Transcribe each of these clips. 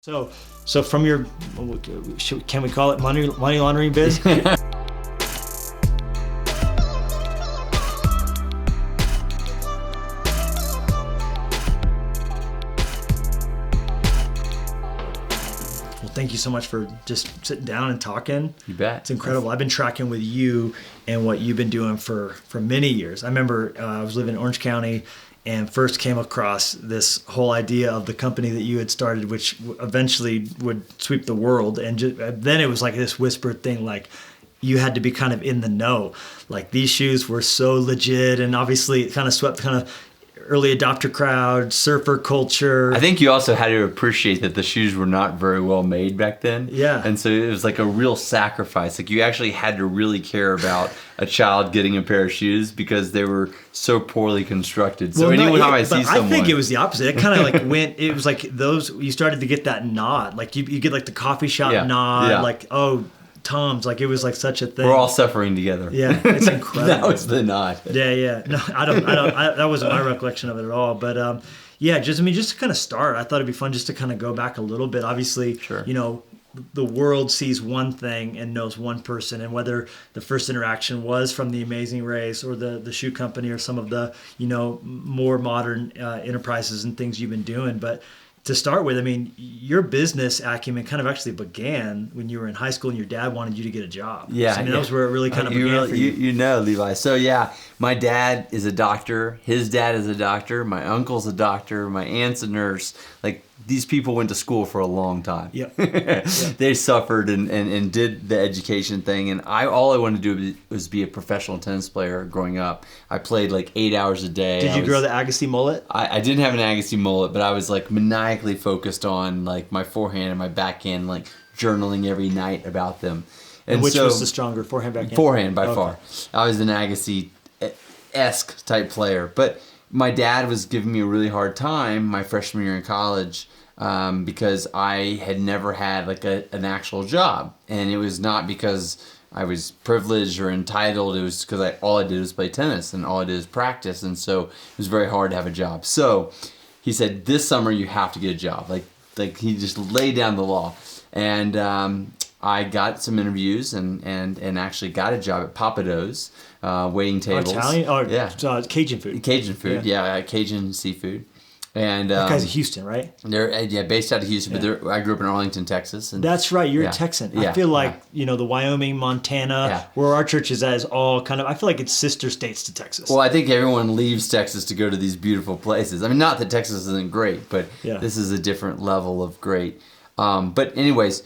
So from your, can we call it money laundering biz? Thank you so much for just sitting down and talking. You bet. It's incredible. I've been tracking with you and what you've been doing for many years. I remember I was living in Orange County and first came across this whole idea of the company that you had started, which eventually would sweep the world. And then it was like this whispered thing, like you had to be kind of in the know. Like these shoes were so legit, and obviously it kind of swept kind of early adopter crowd, surfer culture. I think you also had to appreciate that the shoes were not very well made back then. Yeah. And so it was like a real sacrifice. Like you actually had to really care about a child getting a pair of shoes because they were so poorly constructed. So anytime I see someone, I think it was the opposite. It kind of like went, it was like those, you started to get that nod. Like you get like the coffee shop nod, like, oh, TOMS, like it was like such a thing. We're all suffering together. Yeah, it's incredible. That was the nod. Yeah. No, I don't. That wasn't my recollection of it at all. But just to kind of start, I thought it'd be fun just to kind of go back a little bit. Obviously, sure. The world sees one thing and knows one person, and whether the first interaction was from the Amazing Race or the shoe company or some of the more modern enterprises and things you've been doing, but to start with, I mean, your business acumen kind of actually began when you were in high school and your dad wanted you to get a job. Yeah. So, I mean, that was where it really kind of began for you. You know, Levi. So, yeah, my dad is a doctor. His dad is a doctor. My uncle's a doctor. My aunt's a nurse. Like, these people went to school for a long time. Yep. They suffered and did the education thing. And all I wanted to do was be a professional tennis player growing up. I played like 8 hours a day. Did you grow the Agassi mullet? I didn't have an Agassi mullet, but I was like maniacally focused on like my forehand and my backhand, like journaling every night about them. And which was the stronger, forehand, backhand? Forehand by far. I was an Agassi-esque type player. But my dad was giving me a really hard time my freshman year in college because I had never had like an actual job. And it was not because I was privileged or entitled. It was because all I did was play tennis and all I did was practice. And so it was very hard to have a job. So he said, this summer you have to get a job. Like he just laid down the law. And I got some interviews and actually got a job at Papado's, waiting tables. Italian? Or yeah. Cajun food. Cajun food, yeah, Cajun seafood. And that guy's in Houston, right? They're based out of Houston, but I grew up in Arlington, Texas. And that's right, you're a Texan. I feel like the Wyoming, Montana, where our church is at, is all kind of. I feel like it's sister states to Texas. Well, I think everyone leaves Texas to go to these beautiful places. I mean, not that Texas isn't great, but this is a different level of great. But anyways,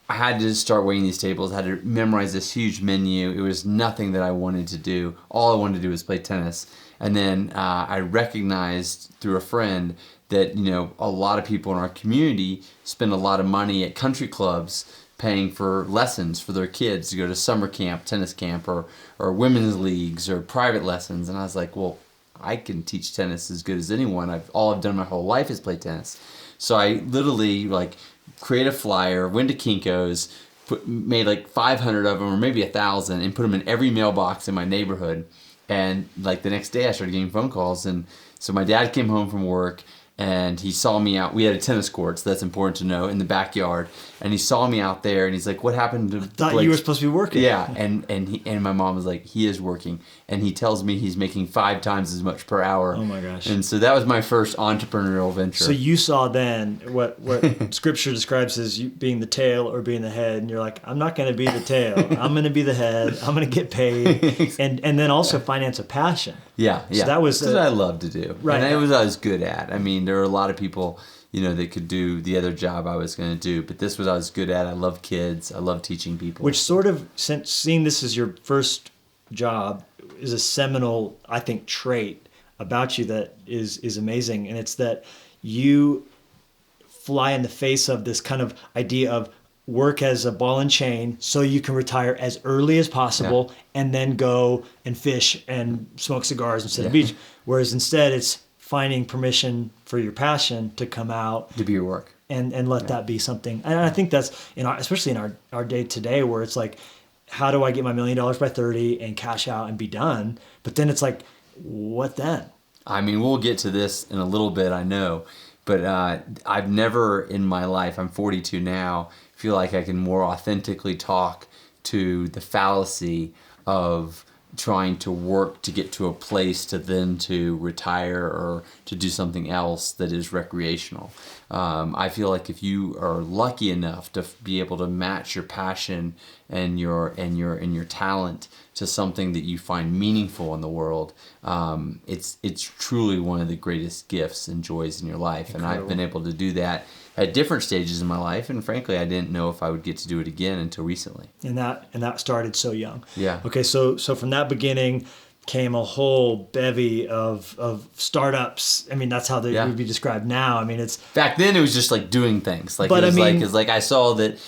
I had to start waiting these tables. I had to memorize this huge menu. It was nothing that I wanted to do. All I wanted to do was play tennis. And then I recognized through a friend that a lot of people in our community spend a lot of money at country clubs paying for lessons for their kids to go to summer camp, tennis camp, or women's leagues or private lessons. And I was like, well, I can teach tennis as good as anyone. All I've done my whole life is play tennis. So I literally create a flyer, went to Kinko's, made like 500 of them or maybe 1,000 and put them in every mailbox in my neighborhood. And like the next day I started getting phone calls. And so my dad came home from work and he saw me out. We had a tennis court, so that's important to know, in the backyard. And he saw me out there and he's like, what happened to I thought you were supposed to be working. Yeah, and my mom was like, he is working. And he tells me he's making 5 times as much per hour. Oh my gosh. And so that was my first entrepreneurial venture. So you saw then what scripture describes as you being the tail or being the head, and you're like, I'm not going to be the tail. I'm going to be the head. I'm going to get paid. And then also finance a passion. Yeah. So that was what I love to do. Right. And it was what I was good at. I mean, there were a lot of people, that could do the other job I was going to do, but this was what I was good at. I love kids. I love teaching people. Which sort of, since seeing this as your first job, is a seminal, I think, trait about you that is amazing. And it's that you fly in the face of this kind of idea of work as a ball and chain so you can retire as early as possible and then go and fish and smoke cigars and sit on the beach. Whereas instead it's finding permission for your passion to come out. To be your work. And let that be something. And I think that's, especially in our day today where it's like, how do I get my $1 million by 30 and cash out and be done? But then it's like, what then? I mean, we'll get to this in a little bit, I know. But I've never in my life, I'm 42 now, feel like I can more authentically talk to the fallacy of trying to work to get to a place to retire or to do something else that is recreational. I feel like if you are lucky enough to be able to match your passion and your talent to something that you find meaningful in the world, it's truly one of the greatest gifts and joys in your life. Incredible. And I've been able to do that at different stages in my life, and frankly, I didn't know if I would get to do it again until recently. And that started so young. Yeah. Okay, so from that beginning came a whole bevy of startups. I mean, that's how they would be described now. I mean, it's back then it was just like doing things. Like but it was I mean, I saw that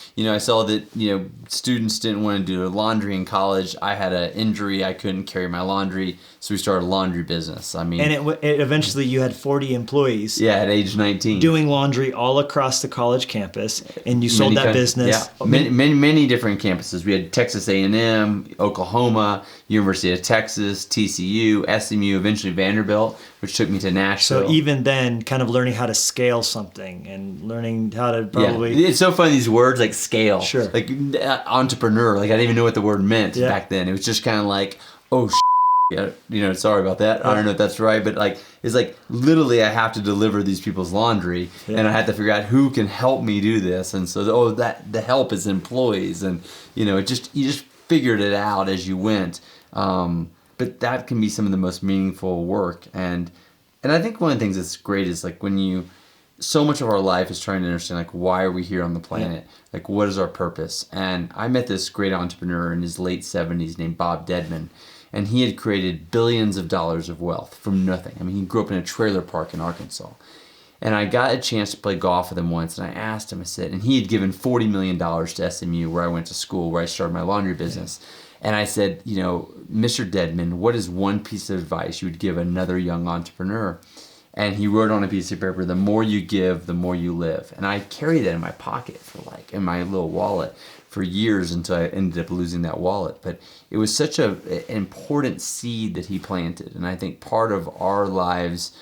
students didn't want to do their laundry in college. I had an injury, I couldn't carry my laundry, so we started a laundry business. I mean, and it eventually you had 40 employees. Yeah, at age 19, doing laundry all across the college campus, and you sold that business. Yeah, many different campuses. We had Texas A&M, Oklahoma, University of Texas, TCU, SMU, eventually Vanderbilt, which took me to Nashville. So even then, kind of learning how to scale something and learning how to probably... Yeah. It's so funny, these words like scale. Sure. Like entrepreneur, like I didn't even know what the word meant back then. It was just kind of like, oh, sorry about that. Yeah. I don't know if that's right, but like it's like literally I have to deliver these people's laundry, and I had to figure out who can help me do this. And so that the help is employees, and you just figured it out as you went. But that can be some of the most meaningful work, and I think one of the things that's great is like when so much of our life is trying to understand like why are we here on the planet, like what is our purpose. And I met this great entrepreneur in his late 70s named Bob Dedman, and he had created billions of dollars of wealth from nothing. I mean, he grew up in a trailer park in Arkansas. And I got a chance to play golf with him once, and I asked him, I said, and he had given $40 million to SMU, where I went to school, where I started my laundry business. And I said, Mr. Dedman, what is one piece of advice you would give another young entrepreneur? And he wrote on a piece of paper, the more you give, the more you live. And I carried that in my pocket in my little wallet for years until I ended up losing that wallet. But it was such an important seed that he planted. And I think part of our lives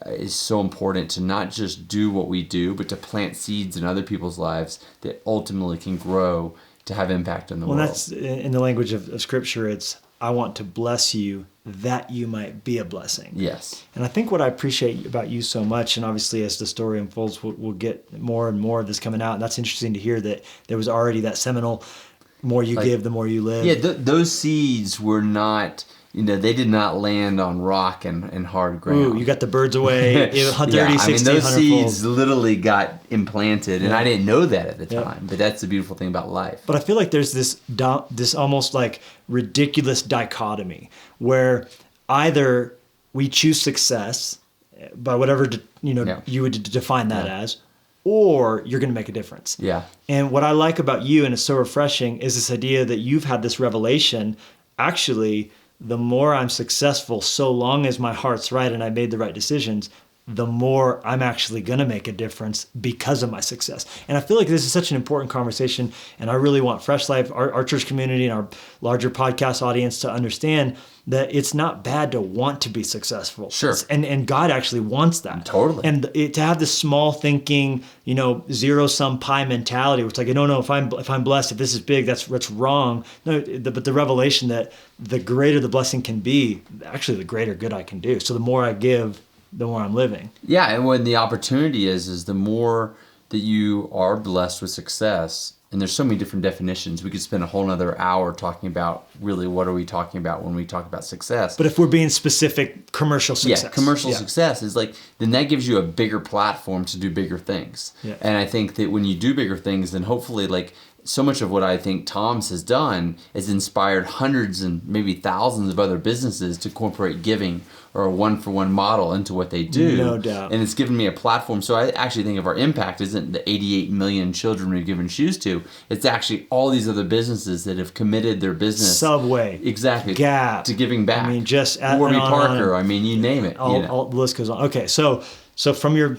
is so important to not just do what we do, but to plant seeds in other people's lives that ultimately can grow to have impact in the world. Well, that's in the language of Scripture, it's, I want to bless you that you might be a blessing. Yes. And I think what I appreciate about you so much, and obviously as the story unfolds, we'll get more and more of this coming out. And that's interesting to hear that there was already that seminal, more you give, the more you live. Yeah, those seeds were not... they did not land on rock and hard ground. Ooh, you got the birds away, 30, 60, those 100 seeds literally got implanted, and I didn't know that at the time. But that's the beautiful thing about life. But I feel like there's this almost like ridiculous dichotomy where either we choose success by whatever you would define that as, or you're going to make a difference. Yeah. And what I like about you, and it's so refreshing, is this idea that you've had this revelation. Actually, the more I'm successful, so long as my heart's right and I made the right decisions, the more I'm actually going to make a difference because of my success. And I feel like this is such an important conversation, and I really want Fresh Life, our church community, and our larger podcast audience to understand that it's not bad to want to be successful. Sure. And God actually wants that. Totally. And to have this small thinking, zero-sum pie mentality, which like, I don't know if I'm blessed, if this is big, that's wrong. No, but the revelation that the greater the blessing can be, actually the greater good I can do. So the more I give, the more I'm living. Yeah, and when the opportunity is the more that you are blessed with success, and there's so many different definitions. We could spend a whole nother hour talking about really what are we talking about when we talk about success. But if we're being specific, commercial success. Yeah, commercial success is like, then that gives you a bigger platform to do bigger things. Yeah. And I think that when you do bigger things, then hopefully like so much of what I think TOMS has done is inspired hundreds and maybe thousands of other businesses to incorporate giving or a one-for-one model into what they do. No doubt. And it's given me a platform. So I actually think of our impact isn't the 88 million children we've given shoes to. It's actually all these other businesses that have committed their business. Subway. Exactly. Gap. To giving back. I mean, just... Warby Parker. I mean, you name it. The list goes on. Okay, so So from your,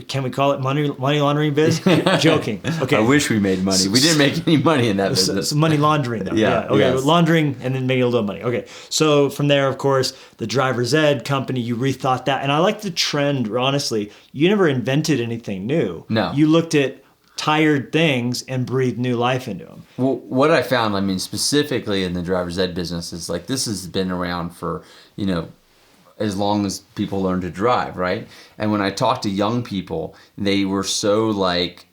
can we call it money laundering biz? Joking. Okay. I wish we made money. We didn't make any money in that business. So money laundering, though. Yeah. Okay. Yes. Laundering and then making a little money. Okay. So from there, of course, the driver's ed company, you rethought that. And I like the trend, honestly. You never invented anything new. No. You looked at tired things and breathed new life into them. Well, what I found, I mean, specifically in the driver's ed business is like this has been around for, as long as people learn to drive, right? And when I talk to young people, they were so they're like,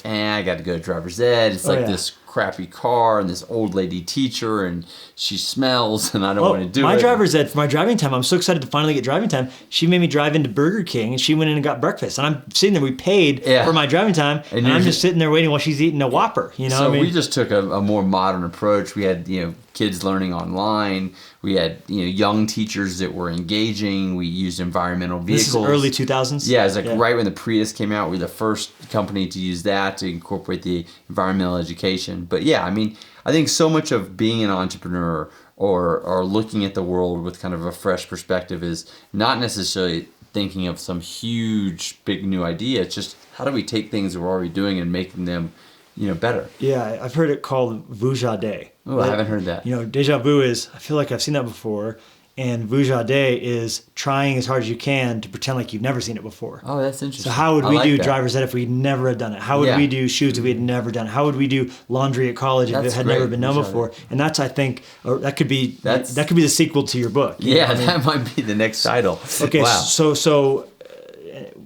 I got to go to driver's ed. It's this crappy car and this old lady teacher and she smells and I don't want to do it. My driver's ed for my driving time, I'm so excited to finally get driving time. She made me drive into Burger King and she went in and got breakfast. And I'm sitting there, we paid for my driving time and I'm just sitting there waiting while she's eating a Whopper. So we just took a more modern approach. We had, kids learning online. We had, young teachers that were engaging. We used environmental vehicles. This is early 2000s? Yeah, it was right when the Prius came out. We were the first company to use that to incorporate the environmental education. But yeah, I mean, I think so much of being an entrepreneur or looking at the world with kind of a fresh perspective is not necessarily thinking of some huge, big new idea. It's just how do we take things that we're already doing and making them better. Yeah, I've heard it called vujade. Oh, I haven't heard that. Deja vu is, I feel like I've seen that before. And vujade is trying as hard as you can to pretend like you've never seen it before. Oh, that's interesting. So how would we do driver's ed if we never had done it? How would we do shoes if we had never done it? How would we do laundry at college if it had never been done before? And that's, I think, that could be the sequel to your book. Yeah, that might be the next title. Okay, wow. So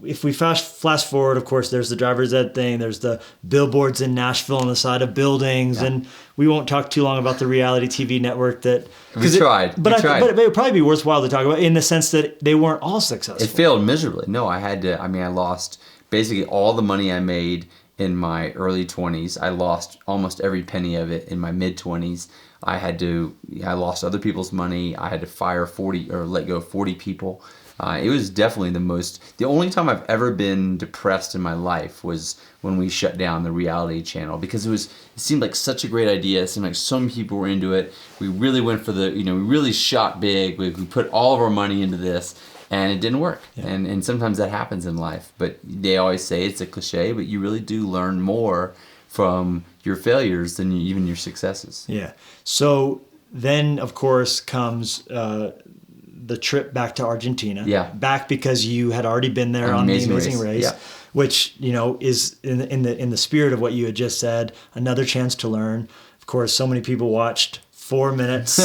if we fast forward, of course, there's the driver's ed thing. There's the billboards in Nashville on the side of buildings, and we won't talk too long about the reality TV network that we tried. But it would probably be worthwhile to talk about in the sense that they weren't all successful. It failed miserably. No, I lost basically all the money I made in my early 20s. I lost almost every penny of it in my mid 20s. I lost other people's money. I had to fire 40 or let go of 40 people. It was definitely the only time I've ever been depressed in my life was when we shut down the reality channel because it seemed like such a great idea. It seemed like so many people were into it. We really went for we really shot big. We put all of our money into this and it didn't work. Yeah. And sometimes that happens in life, but they always say it's a cliche, but you really do learn more from your failures than even your successes. Yeah. So then of course comes, the trip back to Argentina. Yeah. Back because you had already been there on the Amazing Race. Yeah. Which, is in the spirit of what you had just said, another chance to learn. Of course, so many people watched 4 minutes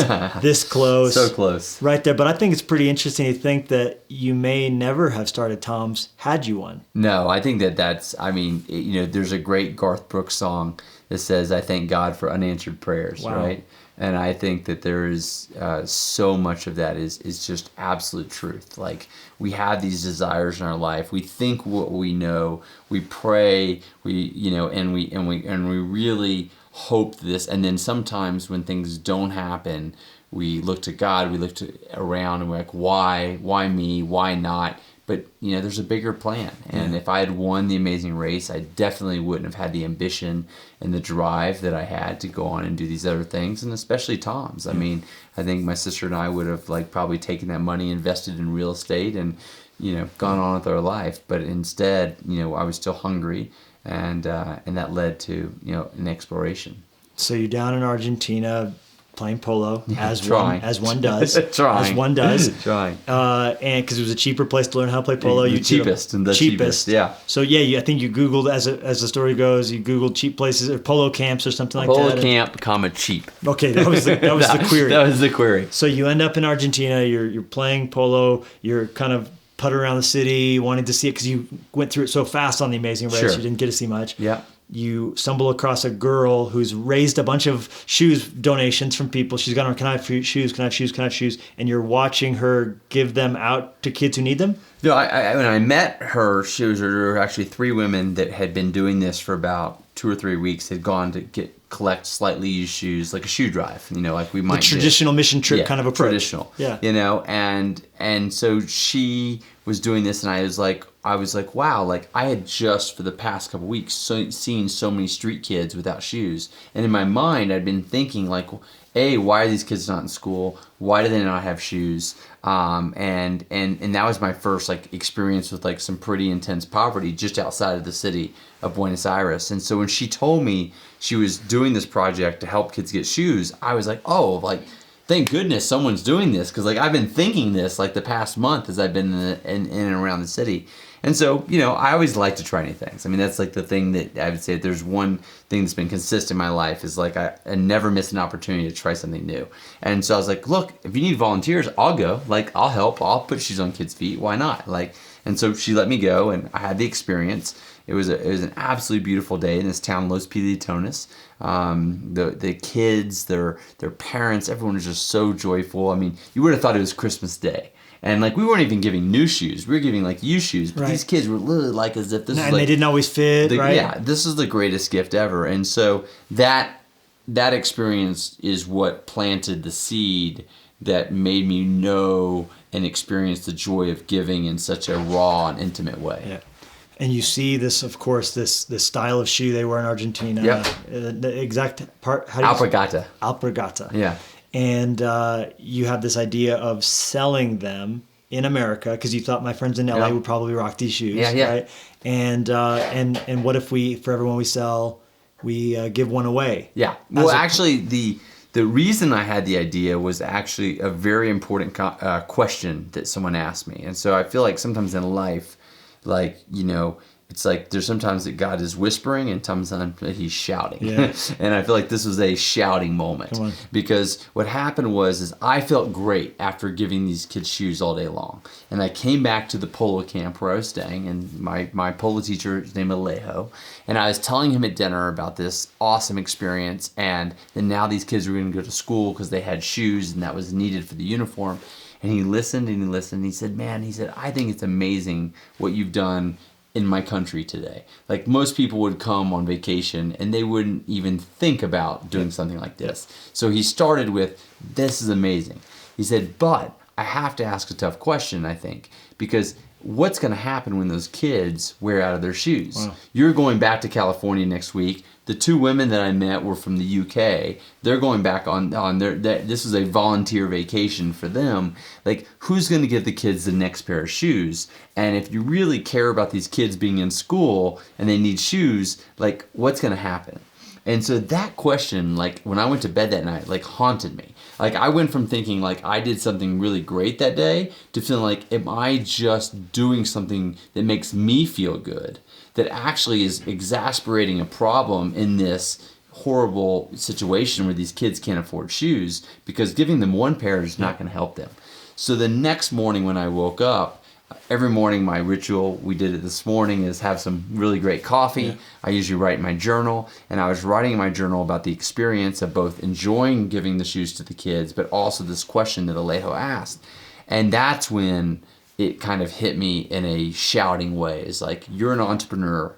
this close. So close. Right there. But I think it's pretty interesting to think that you may never have started TOMS had you won. No, I think there's a great Garth Brooks song that says, I thank God for unanswered prayers, wow. Right? And I think that there is so much of that is just absolute truth. Like we have these desires in our life. We think what we know. We pray. And we really hope this. And then sometimes when things don't happen, we look to God. We look around and we're like, why? Why me? Why not? But, there's a bigger plan. And if I had won the Amazing Race, I definitely wouldn't have had the ambition and the drive that I had to go on and do these other things, and especially TOMS. I mean, I think my sister and I would have probably taken that money, invested in real estate, and, gone on with our life. But instead, I was still hungry, and that led to, an exploration. So you're down in Argentina, playing polo as one does. Trying. As one does. Trying. And because it was a cheaper place to learn how to play polo. The cheapest. Yeah. So I think you Googled, as the story goes, you Googled cheap places or polo camps or something like polo that. Polo camp, cheap. Okay, that was the query. That was the query. So you end up in Argentina. You're playing polo. You're kind of putter around the city, wanting to see it because you went through it so fast on the Amazing Race. Sure. You didn't get to see much. Yeah. You stumble across a girl who's raised a bunch of shoes donations from people. She's gone, can I have shoes? Can I have shoes? Can I have shoes? And you're watching her give them out to kids who need them? No, when I met her, there were actually 3 women that had been doing this for about 2 or 3 weeks. They'd gone to collect slightly used shoes, like a shoe drive, like we might the traditional mission trip kind of approach. Traditional. Yeah. And and so she was doing this, and I was like, wow, like I had just for the past couple weeks seen so many street kids without shoes, and in my mind I'd been thinking like, why are these kids not in school? Why do they not have shoes? And that was my first like experience with like some pretty intense poverty just outside of the city of Buenos Aires. And so when she told me she was doing this project to help kids get shoes, I was like, oh, like thank goodness someone's doing this, because like I've been thinking this like the past month as I've been in and around the city. And so, you know, I always like to try new things. I mean, that's like the thing that I would say, if there's one thing that's been consistent in my life, is like I never miss an opportunity to try something new. And so I was like, look, if you need volunteers, I'll go. Like, I'll help. I'll put shoes on kids' feet. Why not? Like, and so she let me go, and I had the experience. It was an absolutely beautiful day in this town, Los Pilitones. The kids, their parents, everyone was just so joyful. I mean, you would have thought it was Christmas Day. And like we weren't even giving new shoes, we were giving like used shoes. But these kids were literally like as if this was and like, they didn't always fit, right? Yeah, this is the greatest gift ever. And so that experience is what planted the seed that made me know and experience the joy of giving in such a raw and intimate way. Yeah. And you see this, of course, this style of shoe they wear in Argentina. Yep. The exact part. How do Alpargata. Alpargata. Yeah. And you have this idea of selling them in America, because you thought my friends in LA would probably rock these shoes. Yeah. Right? And what if we, for everyone we sell, we give one away? Yeah. Well, actually, the reason I had the idea was actually a very important question that someone asked me. And so I feel like sometimes in life, like, you know, it's like there's sometimes that God is whispering and sometimes that he's shouting. Yeah. And I feel like this was a shouting moment, because what happened was I felt great after giving these kids shoes all day long. And I came back to the polo camp where I was staying, and my polo teacher is named Alejo, and I was telling him at dinner about this awesome experience, and then now these kids were going to go to school because they had shoes and that was needed for the uniform. And he listened and he listened and he said, man, I think it's amazing what you've done in my country today. Like most people would come on vacation and they wouldn't even think about doing something like this. So he started with, this is amazing. He said, but I have to ask a tough question, I think, because what's going to happen when those kids wear out of their shoes? Wow. You're going back to California next week. The two women that I met were from the UK. They're going back on this is a volunteer vacation for them. Like, who's going to give the kids the next pair of shoes? And if you really care about these kids being in school and they need shoes, like, what's going to happen? And so that question, like, when I went to bed that night, like, haunted me. Like, I went from thinking, like, I did something really great that day to feeling like, am I just doing something that makes me feel good, that actually is exasperating a problem in this horrible situation where these kids can't afford shoes, because giving them one pair is not going to help them. So the next morning when I woke up, every morning my ritual, we did it this morning, is have some really great coffee. Yeah. I usually write in my journal, and I was writing in my journal about the experience of both enjoying giving the shoes to the kids, but also this question that Alejo asked. And that's when it kind of hit me in a shouting way. It's like, you're an entrepreneur.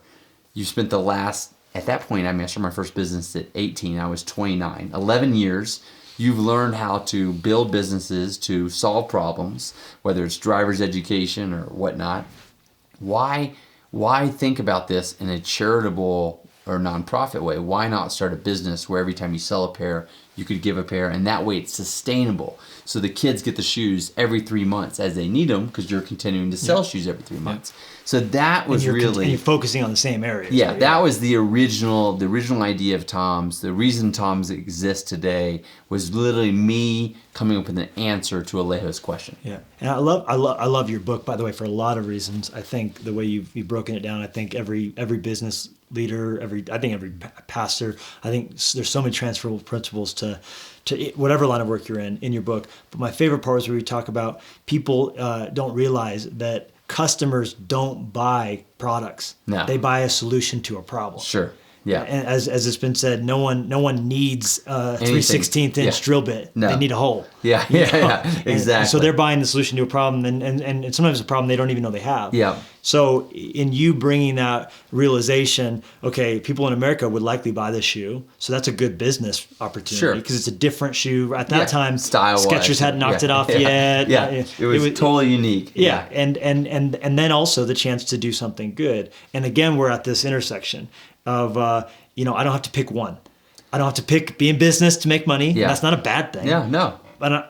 You spent the last, at that point, I mean, I started my first business at 18. I was 29. 11 years. You've learned how to build businesses to solve problems, whether it's driver's education or whatnot. Why think about this in a charitable or nonprofit way? Why not start a business where every time you sell a pair, you could give a pair, and that way it's sustainable. So the kids get the shoes every 3 months as they need them, because you're continuing to sell shoes every 3 months. So that was and really... And you're focusing on the same areas. Yeah, right? That was the original idea of TOMS. The reason TOMS exists today was literally me coming up with an answer to Alejo's question. Yeah, and I love your book, by the way, for a lot of reasons. I think the way you've broken it down, I think every business leader, every pastor, I think there's so many transferable principles to whatever line of work you're in your book. But my favorite part is where you talk about people don't realize that customers don't buy products. No. They buy a solution to a problem. Sure. Yeah. And as it's been said, no one needs a 3/16 inch drill bit. No. They need a hole. Yeah, exactly. And so they're buying the solution to a problem, and sometimes a problem they don't even know they have. Yeah. So in you bringing that realization, okay, people in America would likely buy this shoe, so that's a good business opportunity because it's a different shoe. At that time, style-wise, Skechers hadn't knocked it off yet. Yeah, it was totally unique. Yeah, and then also the chance to do something good. And again, we're at this intersection of I don't have to pick one. I don't have to pick be in business to make money. Yeah. That's not a bad thing. Yeah, no.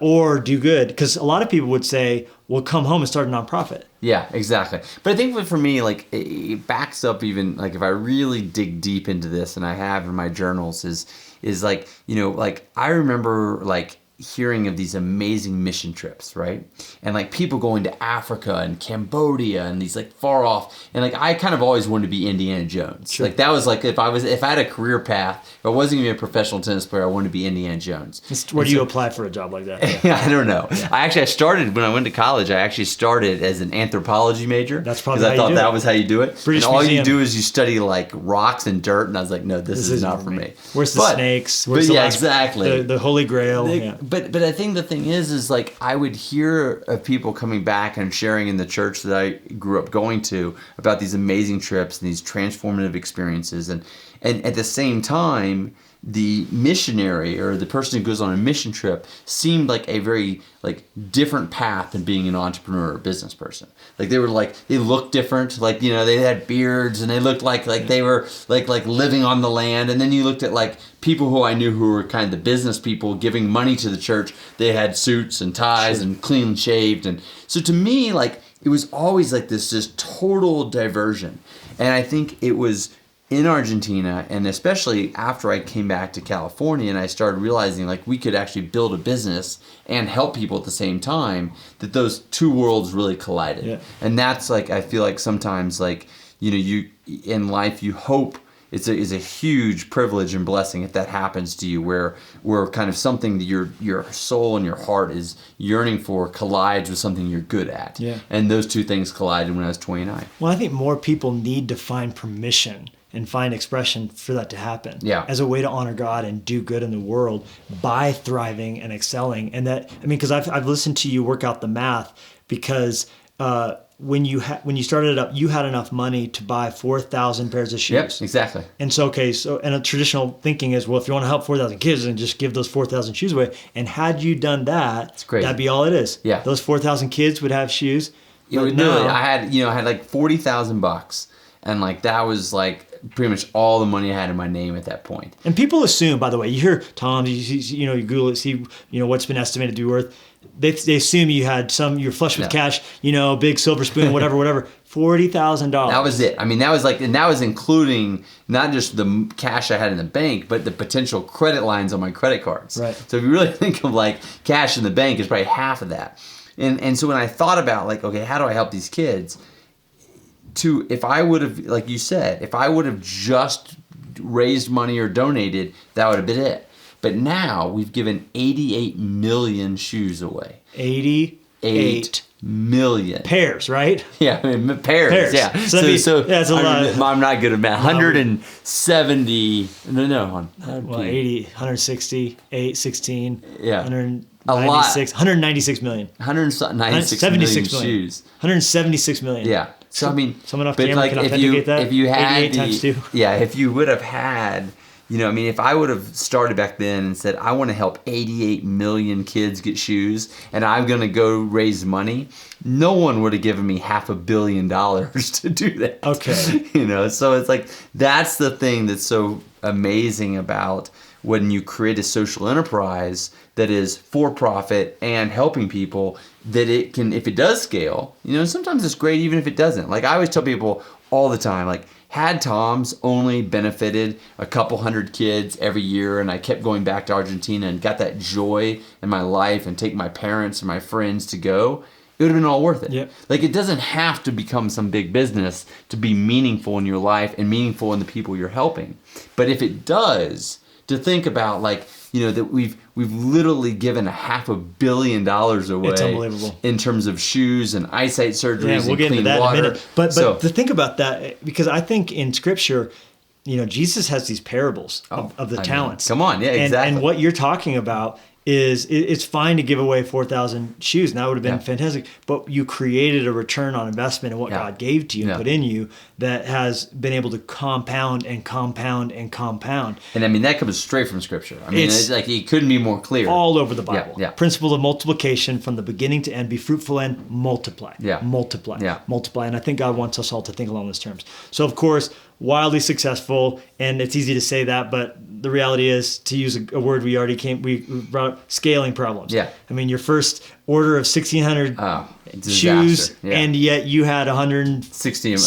Or do good, because a lot of people would say, well, come home and start a nonprofit. Yeah, exactly. But I think for me, like, it backs up even, like, if I really dig deep into this, and I have in my journals, is like, like, I remember, like, hearing of these amazing mission trips, right? And like people going to Africa and Cambodia and these like far off, and like I kind of always wanted to be Indiana Jones. Sure. Like that was like if I had a career path, if I wasn't gonna be a professional tennis player, I wanted to be Indiana Jones. Where do you apply for a job like that? Yeah. I don't know. Yeah. I started when I went to college. I actually started as an anthropology major. That's probably because I thought that was how you do it. British and all Museum. you do is you study like rocks and dirt, and I was like, no, this is not for me. Where's the snakes? Where's exactly. The Holy Grail. But I think the thing is like I would hear of people coming back and sharing in the church that I grew up going to about these amazing trips and these transformative experiences, and at the same time the missionary or the person who goes on a mission trip seemed like a very like different path than being an entrepreneur or business person. Like they looked different, like they had beards and they looked like they were like living on the land. And then you looked at like people who I knew who were kind of the business people giving money to the church. They had suits and ties and clean shaved, and so to me like it was always like this just total diversion. And I think it was in Argentina, and especially after I came back to California and I started realizing like we could actually build a business and help people at the same time, that those two worlds really collided. Yeah. And that's like, I feel like sometimes like, you in life, you hope it's a huge privilege and blessing if that happens to you, where kind of something that your soul and your heart is yearning for collides with something you're good at. Yeah. And those two things collided when I was 29. Well, I think more people need to find permission and find expression for that to happen as a way to honor God and do good in the world by thriving and excelling. And that, because I've listened to you work out the math, because when you started it up, you had enough money to buy 4,000 pairs of shoes. Yep, exactly. And so, and a traditional thinking is, well, if you want to help 4,000 kids, then just give those 4,000 shoes away. And had you done that, that'd be all it is. Yeah. Those 4,000 kids would have shoes. I had like $40,000, and like that was like pretty much all the money I had in my name at that point. And people assume, by the way, you hear TOMS, you Google it, see what's been estimated to be worth. They assume you had you're flush with cash, big silver spoon, whatever. $40,000. That was it. And that was including not just the cash I had in the bank, but the potential credit lines on my credit cards. Right. So if you really think of like cash in the bank, it's probably half of that. And so when I thought about like, okay, how do I help these kids? If I would have, like you said, if I would have just raised money or donated, that would have been it. But now we've given 88 million shoes away. 88 million pairs, right? Yeah, pairs. Yeah. So it's a lot. I'm not good at math. 170. No. 80, 160, 8, 16. Yeah. 196 million. 196 million shoes. 176 million. Yeah. So someone off camera can authenticate that. If you had 88 times 2. Yeah, if you would have had, if I would have started back then and said, I want to help 88 million kids get shoes and I'm going to go raise money, no one would have given me $500 million to do that. Okay. So it's like, that's the thing that's so amazing about when you create a social enterprise that is for profit and helping people, that it can, if it does scale, sometimes it's great even if it doesn't. Like I always tell people all the time, like, had TOMS only benefited a couple hundred kids every year and I kept going back to Argentina and got that joy in my life and take my parents and my friends to go, it would have been all worth it. Yep. Like it doesn't have to become some big business to be meaningful in your life and meaningful in the people you're helping. But if it does, to think about like, that we've literally given $500 million away. It's unbelievable. In terms of shoes and eyesight surgeries we'll and get clean into that water. in a minute. But to think about that, because I think in Scripture, Jesus has these parables of the talents. Come on. Yeah, exactly. And what you're talking about is it's fine to give away 4,000 shoes, and that would have been fantastic. But you created a return on investment in what God gave to you and put in you that has been able to compound and compound and compound. And I mean, that comes straight from Scripture. I mean, it's like it couldn't be more clear. All over the Bible. Yeah. Principle of multiplication from the beginning to end. Be fruitful and multiply. Multiply. Multiply. And I think God wants us all to think along those terms. So, of course, wildly successful, and it's easy to say that, but the reality is, to use a word we brought up, scaling problems. I mean, your first order of 1,600 shoes, and yet you had 150 in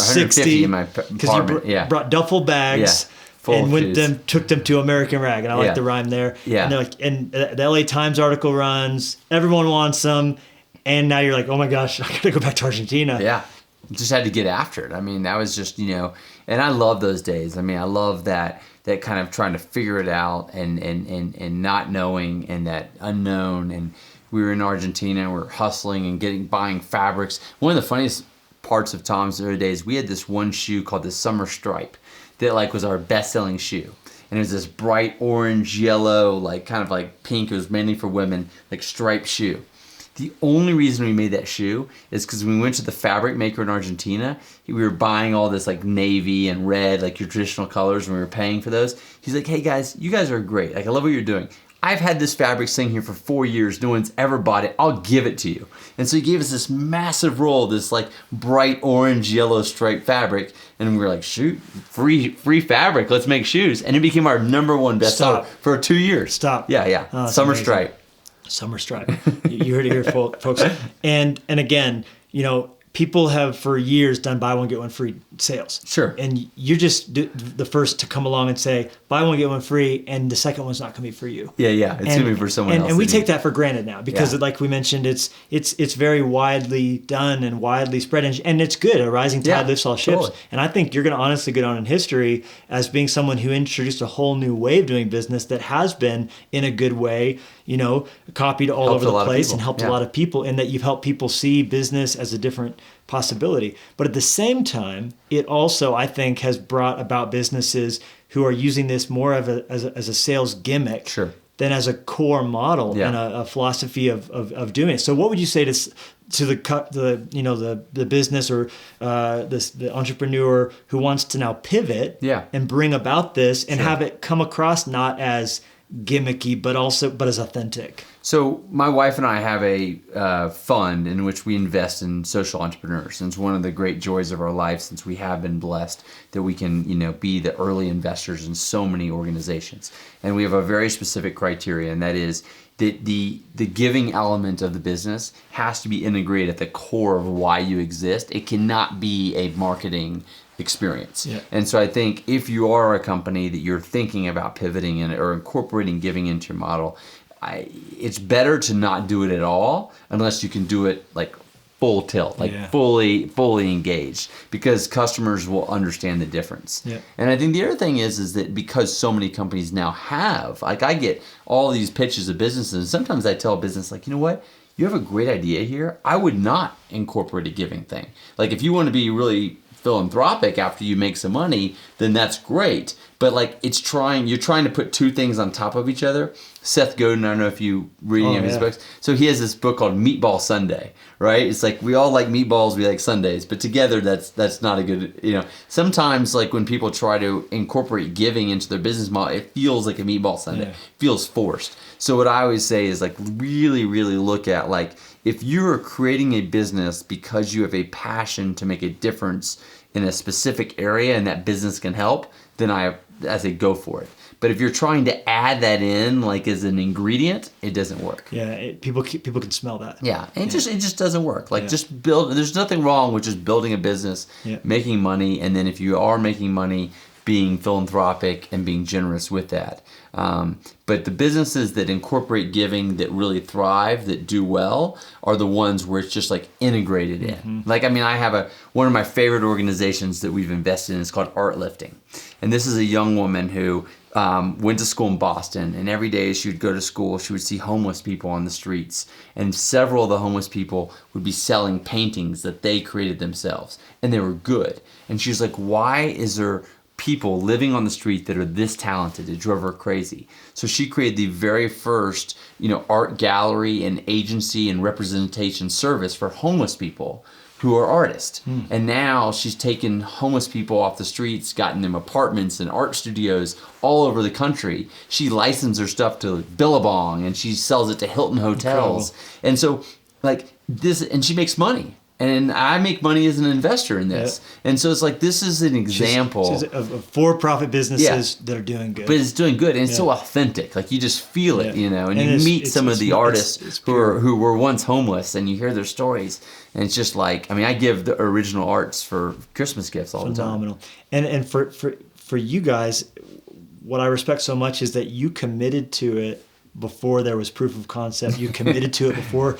my apartment. Because you brought duffel bags and took them to American Rag, and I like the rhyme there. And they're like, and the LA Times article runs, everyone wants them, and now you're like, oh my gosh, I gotta go back to Argentina. Just had to get after it. I mean, that was just, and I love those days. I mean, I love that kind of trying to figure it out and not knowing, and that unknown. And we were in Argentina and we were hustling and buying fabrics. One of the funniest parts of TOMS the other days, we had this one shoe called the Summer Stripe that was our best-selling shoe. And it was this bright orange, yellow, kind of like pink. It was mainly for women, striped shoe. The only reason we made that shoe is because when we went to the fabric maker in Argentina, we were buying all this navy and red, your traditional colors, and we were paying for those. He's like, hey guys, you guys are great. I love what you're doing. I've had this fabric sitting here for 4 years. No one's ever bought it. I'll give it to you. And so he gave us this massive roll of this bright orange, yellow striped fabric. And we were like, shoot, free fabric. Let's make shoes. And it became our #1 bestseller for 2 years. Yeah. Oh, Summer amazing. Stripe. Summer Stripe. You heard it here, folks. And again, people have for years done buy one, get one free sales. Sure. And you're just the first to come along and say, buy one, get one free, and the second one's not going to be for you. Yeah. It's going to be for someone else. And we take that for granted now because, like we mentioned, it's very widely done and widely spread. And it's good. A rising tide lifts all ships. Totally. And I think you're going to honestly go down in history as being someone who introduced a whole new way of doing business that has been, in a good way, copied all over the place and helped a lot of people, in that you've helped people see business as a different possibility. But at the same time, it also, I think, has brought about businesses who are using this more as a sales gimmick than as a core model and a philosophy of doing it. So what would you say to the business or the entrepreneur who wants to now pivot and bring about this and have it come across not as gimmicky, but as authentic? So my wife and I have a fund in which we invest in social entrepreneurs. And it's one of the great joys of our life, since we have been blessed that we can, be the early investors in so many organizations. And we have a very specific criteria, and that is that the giving element of the business has to be integrated at the core of why you exist. It cannot be a marketing experience. And so I think if you are a company that you're thinking about pivoting in or incorporating giving into your model, it's better to not do it at all unless you can do it full tilt, fully engaged, because customers will understand the difference. And I think the other thing is that because so many companies now have, I get all these pitches of businesses, and sometimes I tell a business, you know what? You have a great idea here. I would not incorporate a giving thing. If you want to be really philanthropic after you make some money, then that's great. But you're trying to put two things on top of each other. Seth Godin, I don't know if you read any of his books. So he has this book called Meatball Sunday, right? It's we all like meatballs, we like Sundays, but together that's not a good, sometimes when people try to incorporate giving into their business model, it feels like a meatball Sunday. It feels forced. So what I always say is really, really look at if you're creating a business because you have a passion to make a difference in a specific area and that business can help, then I say go for it. But if you're trying to add that in as an ingredient, it doesn't work. People can smell that. It just doesn't work. Just build. There's nothing wrong with just building a business, making money, and then if you are making money, being philanthropic and being generous with that. But the businesses that incorporate giving, that really thrive, that do well, are the ones where it's just integrated in. I have one of my favorite organizations that we've invested in is called Art Lifting. And this is a young woman who went to school in Boston, and every day she would go to school, she would see homeless people on the streets, and several of the homeless people would be selling paintings that they created themselves, and they were good. And she was like, why is there people living on the street that are this talented. It drove her crazy. So she created the very first, art gallery and agency and representation service for homeless people who are artists. And now she's taken homeless people off the streets, gotten them apartments and art studios all over the country. She licensed her stuff to Billabong, and she sells it to Hilton hotels. Incredible. And so, and she makes money. And I make money as an investor in this. Yep. And so it's like, this is an example of for-profit businesses that are doing good. But it's doing good. And it's so authentic. Like, you just feel it, and you meet some of the artists who were once homeless, and you hear their stories. And it's just like, I give the original arts for Christmas gifts all the time. Phenomenal. And for you guys, what I respect so much is that you committed to it before there was proof of concept. You committed to it before.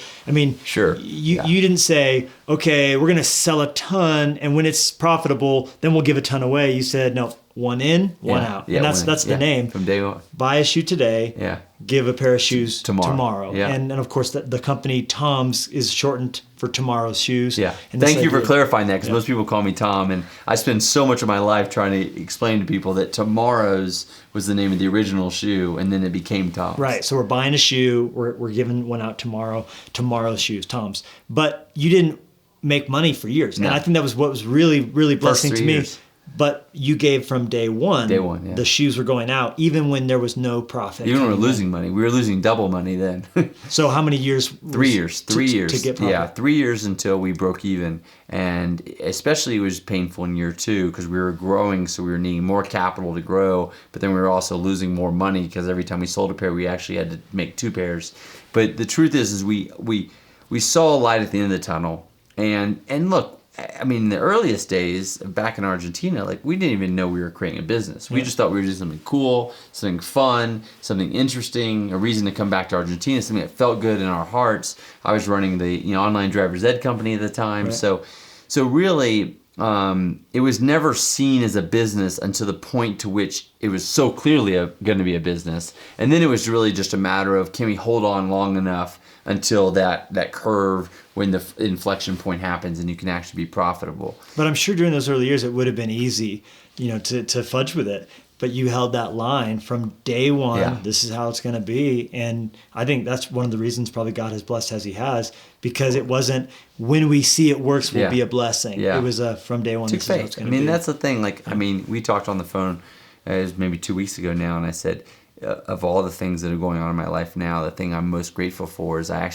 Sure. You didn't say, okay, we're going to sell a ton, and when it's profitable, then we'll give a ton away. You said, no, one in, one out. And that's the name. From day one. Buy a shoe today, give a pair of shoes tomorrow. Yeah. And of course, the company TOMS is shortened for tomorrow's shoes. Yeah. Thank you for clarifying that, because most people call me Tom, and I spend so much of my life trying to explain to people that tomorrow's was the name of the original shoe, and then it became TOMS. Right. So we're buying a shoe. We're giving one out tomorrow. Tomorrow's shoes, TOMS. But you didn't make money for years. No. And I think that was what was really, really blessing to me. Years. But you gave from day one. Day one, yeah. The shoes were going out, even when there was no profit. Even when we were losing money. We were losing double money then. So how many years? 3 years. 3 years. To get profit? Yeah, 3 years until we broke even. And especially it was painful in year 2 because we were growing, so we were needing more capital to grow. But then we were also losing more money because every time we sold a pair, we actually had to make 2 pairs. But the truth is we saw a light at the end of the tunnel. And look, in the earliest days back in Argentina, we didn't even know we were creating a business. We just thought we were doing something cool, something fun, something interesting, a reason to come back to Argentina, something that felt good in our hearts. I was running the online driver's ed company at the time. Right. So really, it was never seen as a business until the point to which it was so clearly going to be a business. And then it was really just a matter of, can we hold on long enough until that curve, when the inflection point happens and you can actually be profitable. But I'm sure during those early years it would have been easy, to fudge with it. But you held that line from day one. Yeah. This is how it's going to be. And I think that's one of the reasons probably God has blessed as he has, because it wasn't when we see it works will be a blessing. Yeah. It was from day one. This is how it's going to be. That's the thing. We talked on the phone maybe 2 weeks ago now, and I said, of all the things that are going on in my life now, the thing I'm most grateful for is I've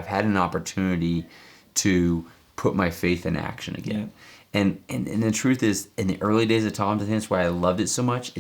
had an opportunity to put my faith in action again. Yeah. And the truth is, in the early days of TOMS, I think that's why I loved it so much,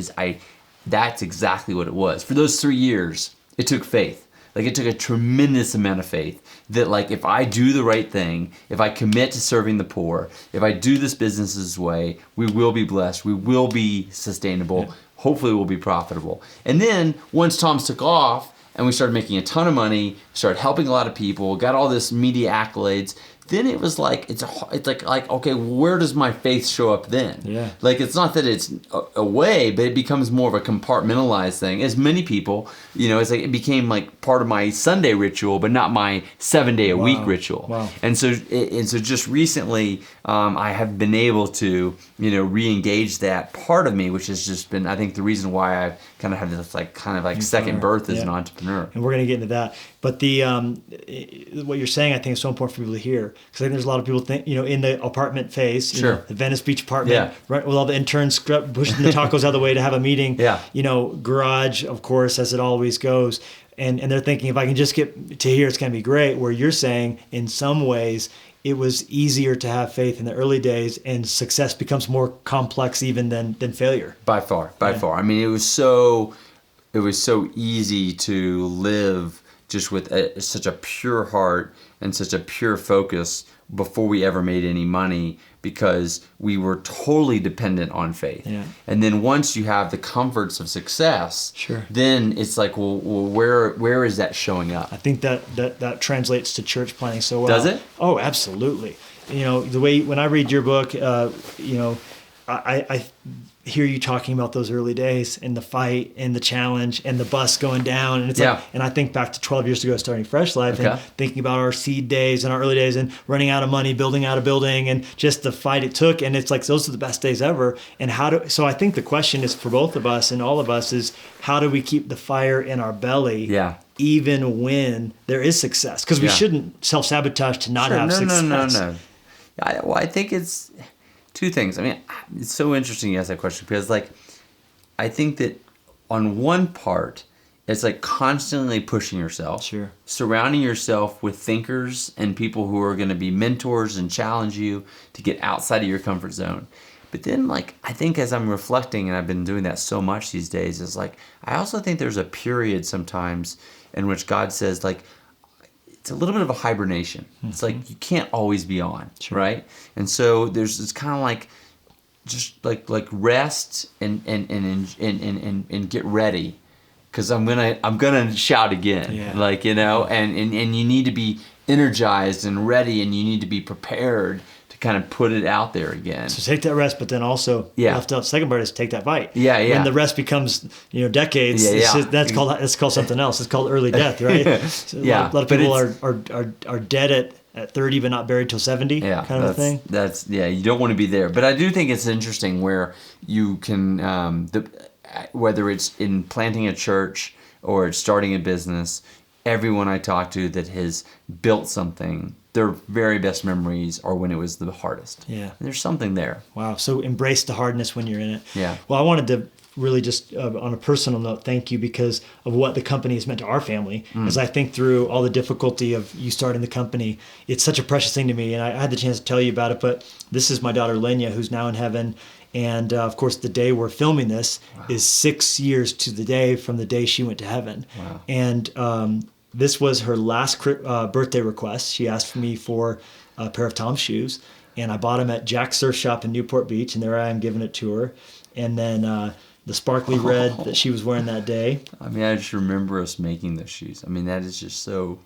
that's exactly what it was. For those 3 years, it took faith. It took a tremendous amount of faith that if I do the right thing, if I commit to serving the poor, if I do this business this way, we will be blessed, we will be sustainable. Yeah. Hopefully we'll be profitable. And then once TOMS took off and we started making a ton of money, started helping a lot of people, got all this media accolades, then it was it's like okay, where does my faith show up then? Yeah. It's not that it's away, but it becomes more of a compartmentalized thing. As many people, it's it became part of my Sunday ritual, but not my 7-day-a-week ritual. Wow. And so just recently, I have been able to re-engage that part of me, which has just been, I think, the reason why I've kind of had this second birth as an entrepreneur. And we're going to get into that. But the what you're saying, I think, is so important for people to hear, because I think there's a lot of people think, in the apartment phase, the Venice Beach apartment, right, with all the interns pushing the tacos out of the way to have a meeting, garage, of course, as it always goes. And they're thinking, if I can just get to here, it's going to be great. Where you're saying, in some ways, it was easier to have faith in the early days, and success becomes more complex even than failure. By far. It was so easy to live just with such a pure heart and such a pure focus before we ever made any money, because we were totally dependent on faith. Yeah. And then once you have the comforts of success, then it's where is that showing up? I think that translates to church planning so well. Does it? Oh, absolutely. The way when I read your book, hear you talking about those early days and the fight and the challenge and the bus going down. And it's like, and I think back to 12 years ago, starting Fresh Life and thinking about our seed days and our early days and running out of money, building out a building and just the fight it took. And it's like, those are the best days ever. And so I think the question is for both of us and all of us is, how do we keep the fire in our belly? Even when there is success? Because we shouldn't self-sabotage to not have success. No. I think it's two things. I mean, it's so interesting you ask that question because, like, I think that on one part, it's like constantly pushing yourself, surrounding yourself with thinkers and people who are going to be mentors and challenge you to get outside of your comfort zone. But then, like, I think as I'm reflecting, and I've been doing that so much these days, is like, I also think there's a period sometimes in which God says, like, it's a little bit of a hibernation. It's like you can't always be on, right? And so it's kind of like just like rest and get ready, because I'm gonna shout again, like, you know, and you need to be energized and ready, and you need to be prepared to kind of put it out there again. So take that rest, but then also left out. Second part is take that fight. When the rest becomes decades, that's called something else. It's called early death, right? So a lot of people are dead at 30 but not buried till 70, kind of a thing. You don't want to be there. But I do think it's interesting where you can whether it's in planting a church or starting a business, everyone I talk to that has built something, their very best memories are when it was the hardest. And there's something there. Wow. So embrace the hardness when you're in it. Well, I wanted to really just on a personal note, thank you because of what the company has meant to our family. As I think through all the difficulty of you starting the company, it's such a precious thing to me. And I had the chance to tell you about it, but this is my daughter, Lenya, who's now in heaven. And of course, the day we're filming this is 6 years to the day from the day she went to heaven. And this was her last birthday request. She asked me for a pair of TOMS shoes, and I bought them at Jack's Surf Shop in Newport Beach, and there I am giving it to her. And then the sparkly red that she was wearing that day. I mean, I just remember us making those shoes. I mean, that is just so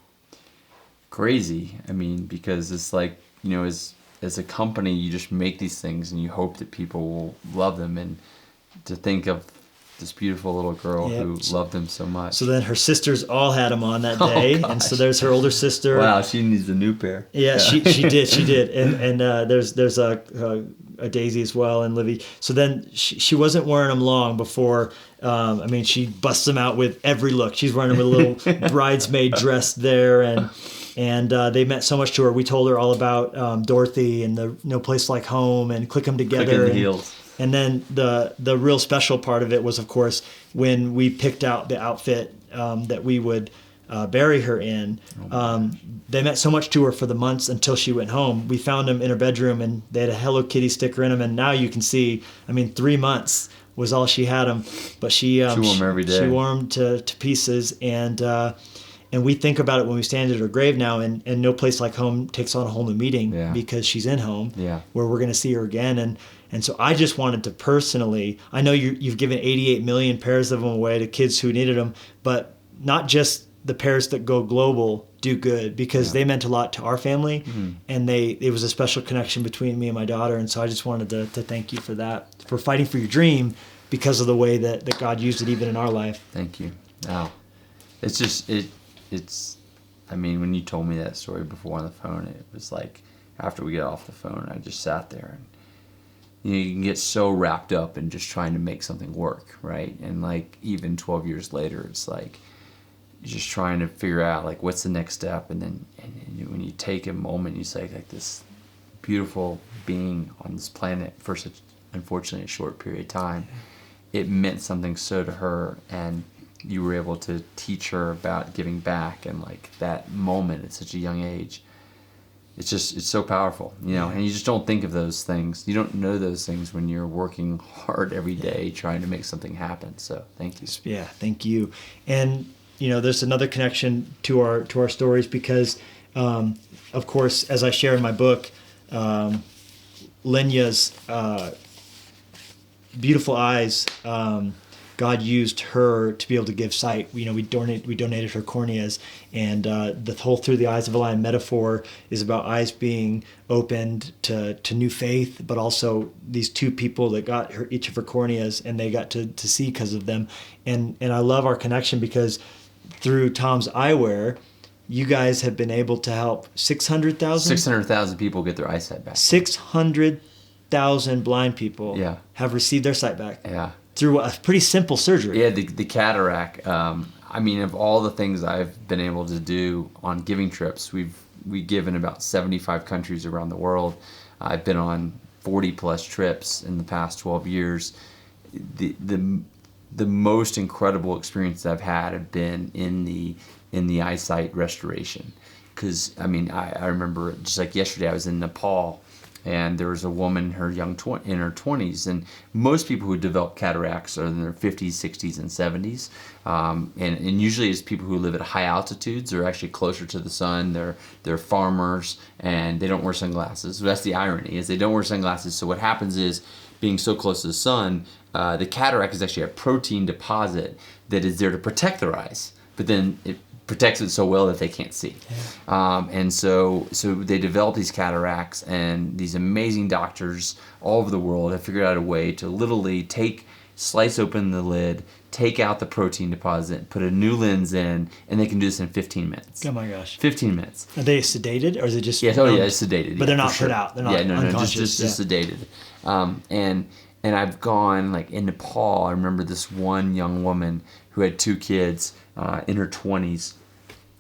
crazy. I mean, because it's like, you know, as a company, you just make these things and you hope that people will love them. And to think of this beautiful little girl who loved them so much. So then her sisters all had them on that day. And so there's her older sister. Wow, she needs a new pair. She did. And there's a Daisy as well and Livy. So then she wasn't wearing them long before, she busts them out with every look. She's wearing them with a little bridesmaid dress there. And they meant so much to her. We told her all about Dorothy and the No Place Like Home and Click 'em Together. Click in the heels. And then the real special part of it was, of course, when we picked out the outfit that we would bury her in. They meant so much to her for the months until she went home. We found them in her bedroom, and they had a Hello Kitty sticker in them. And now you can see, 3 months was all she had them. But she wore them every day. She wore them to pieces. And we think about it when we stand at her grave now, and No Place Like Home takes on a whole new meaning because she's in home, where we're going to see her again. And so I just wanted to personally, I know you've given 88 million pairs of them away to kids who needed them, but not just the pairs that go global do good, because they meant a lot to our family, and it was a special connection between me and my daughter. And so I just wanted to thank you for that, for fighting for your dream because of the way that God used it even in our life. Thank you. Wow. It's just, when you told me that story before on the phone, it was like, after we got off the phone, I just sat there and, you can get so wrapped up in just trying to make something work, right? And like even 12 years later, it's like you're just trying to figure out like what's the next step. And then when you take a moment, you say like this beautiful being on this planet for such, unfortunately, a short period of time, it meant something so to her, and you were able to teach her about giving back, and like that moment at such a young age. It's so powerful, and you just don't think of those things. You don't know those things when you're working hard every day trying to make something happen. So thank you. Yeah, thank you. And, there's another connection to our stories because, of course, as I share in my book, Lenya's beautiful eyes go God used her to be able to give sight. We donated her corneas, and the whole through the eyes of a lion metaphor is about eyes being opened to new faith, but also these two people that got each of her corneas, and they got to see because of them. And I love our connection because through TOMS Eyewear, you guys have been able to help 600,000 people get their eyesight back. 600,000 blind people have received their sight back. Yeah. Through a pretty simple surgery. Yeah, the cataract. I mean, of all the things I've been able to do on giving trips, we've given about 75 countries around the world. I've been on 40 plus trips in the past 12 years. The most incredible experience I've had have been in the eyesight restoration. Because I mean, I remember just like yesterday, I was in Nepal. And there was a woman in her in her 20s, and most people who develop cataracts are in their 50s, 60s, and 70s. And usually it's people who live at high altitudes. They're actually closer to the sun. They're farmers, and they don't wear sunglasses. So that's the irony, is they don't wear sunglasses. So what happens is, being so close to the sun, the cataract is actually a protein deposit that is there to protect their eyes. But then it protects it so well that they can't see. And so they develop these cataracts, and these amazing doctors all over the world have figured out a way to literally slice open the lid, take out the protein deposit, put a new lens in, and they can do this in 15 minutes. Oh my gosh. 15 minutes. Are they sedated, or is it just... Yes, it's sedated. But they're not put out. They're not unconscious. Just sedated. And I've gone, like in Nepal, I remember this one young woman who had 2 kids in her 20s,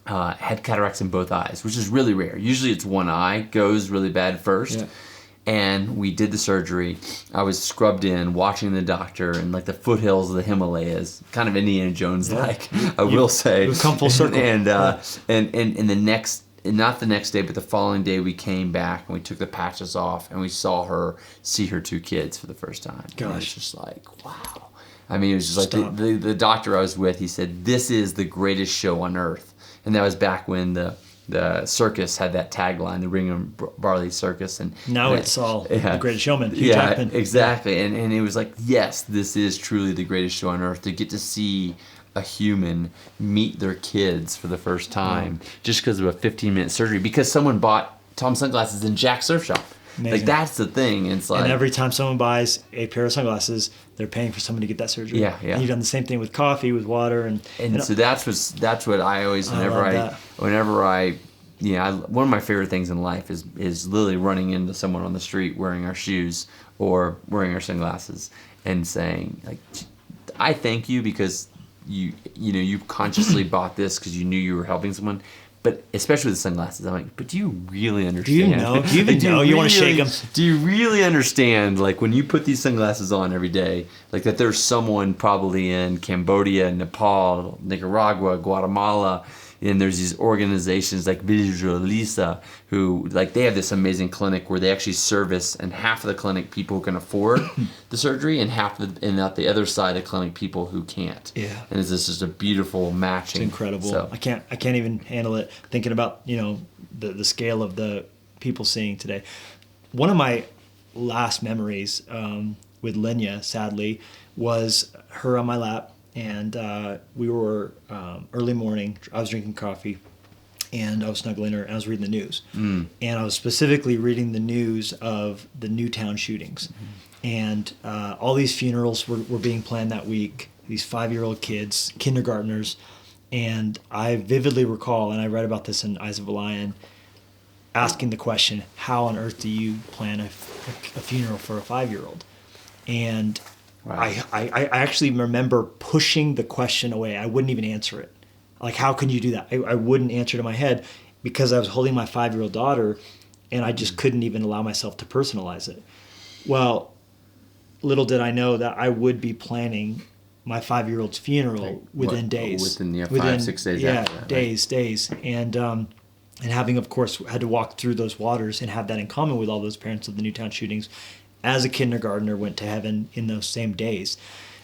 had cataracts in both eyes, which is really rare. Usually it's one eye goes really bad first. Yeah. And we did the surgery. I was scrubbed in, watching the doctor, and like the foothills of the Himalayas, kind of Indiana Jones-like, I will say. We've come full circle. And the next, not the next day, but the following day, we came back and we took the patches off, and we saw her see her 2 kids for the first time. Gosh. And it was just like, wow. I mean, it was just like the doctor I was with, he said, "This is the greatest show on earth." And that was back when the circus had that tagline, the Ring and Barley Circus. And now it's all The Greatest Showman. Hugh Jackman. Exactly. And it was like, yes, this is truly the greatest show on earth, to get to see a human meet their kids for the first time just because of a 15-minute surgery, because someone bought Tom sunglasses in Jack's Surf Shop. Amazing. Like, that's the thing. It's like, and every time someone buys a pair of sunglasses, they're paying for someone to get that surgery. Yeah. And you've done the same thing with coffee, with water, and so that's what I always, whenever I one of my favorite things in life is literally running into someone on the street wearing our shoes or wearing our sunglasses and saying, like, I thank you because you consciously bought this because you knew you were helping someone. But especially with the sunglasses, I'm like, but do you really understand? Do you know? Do you even know? You want to shake them? Do you really understand, like, when you put these sunglasses on every day, like, that there's someone probably in Cambodia, Nepal, Nicaragua, Guatemala, and there's these organizations like Visualiza who, like, they have this amazing clinic where they actually service, and half of the clinic people who can afford the surgery, and and at the other side of the clinic people who can't. Yeah. And it's just a beautiful matching. It's incredible. So. I can't even handle it thinking about, the scale of the people seeing today. One of my last memories with Lenya, sadly, was her on my lap. And we were early morning. I was drinking coffee, and I was snuggling her, and I was reading the news. And I was specifically reading the news of the Newtown shootings. And all these funerals were being planned that week, these 5-year-old kids, kindergartners. And I vividly recall, and I read about this in Eyes of a Lion, asking the question, how on earth do you plan a funeral for a 5-year-old? And wow. I actually remember pushing the question away. I wouldn't even answer it. Like, how can you do that? I wouldn't answer it in my head because I was holding my 5-year-old daughter, and I just couldn't even allow myself to personalize it. Well, little did I know that I would be planning my 5-year-old's funeral within days. Within 5-6 days after that. Days. And having, of course, had to walk through those waters and have that in common with all those parents of the Newtown shootings, as a kindergartner went to heaven in those same days.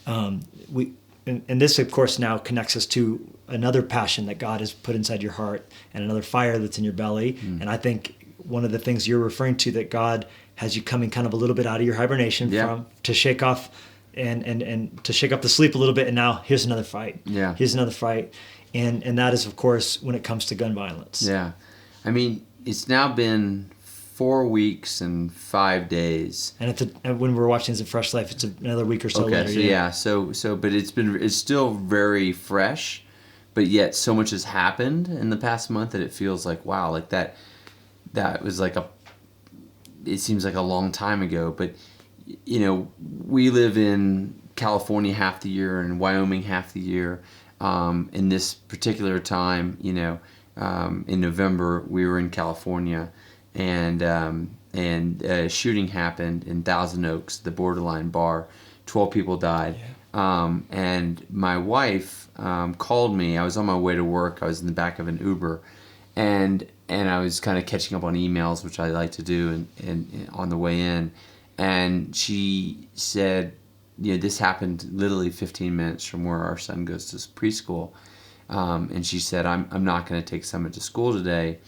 And this, of course, now connects us to another passion that God has put inside your heart and another fire that's in your belly. And I think one of the things you're referring to, that God has you coming kind of a little bit out of your hibernation to shake off and to shake up the sleep a little bit. And now here's another fight. Yeah. Here's another fight. And that is, of course, when it comes to gun violence. Yeah. I mean, it's now been 4 weeks and 5 days. And when we're watching this in Fresh Life, it's another week or so later. But it's still very fresh, but yet so much has happened in the past month that it feels like, wow, like that was like it seems like a long time ago. But, you know, we live in California half the year and Wyoming half the year. In this particular time, you know, in November, we were in California, and a shooting happened in Thousand Oaks, the Borderline bar. 12 people died. Yeah. And my wife called me. I was on my way to work. I was in the back of an Uber, and I was kind of catching up on emails, which I like to do, and on the way in. And she said, you know, this happened literally 15 minutes from where our son goes to preschool. And she said, I'm not going to take Summit to school today.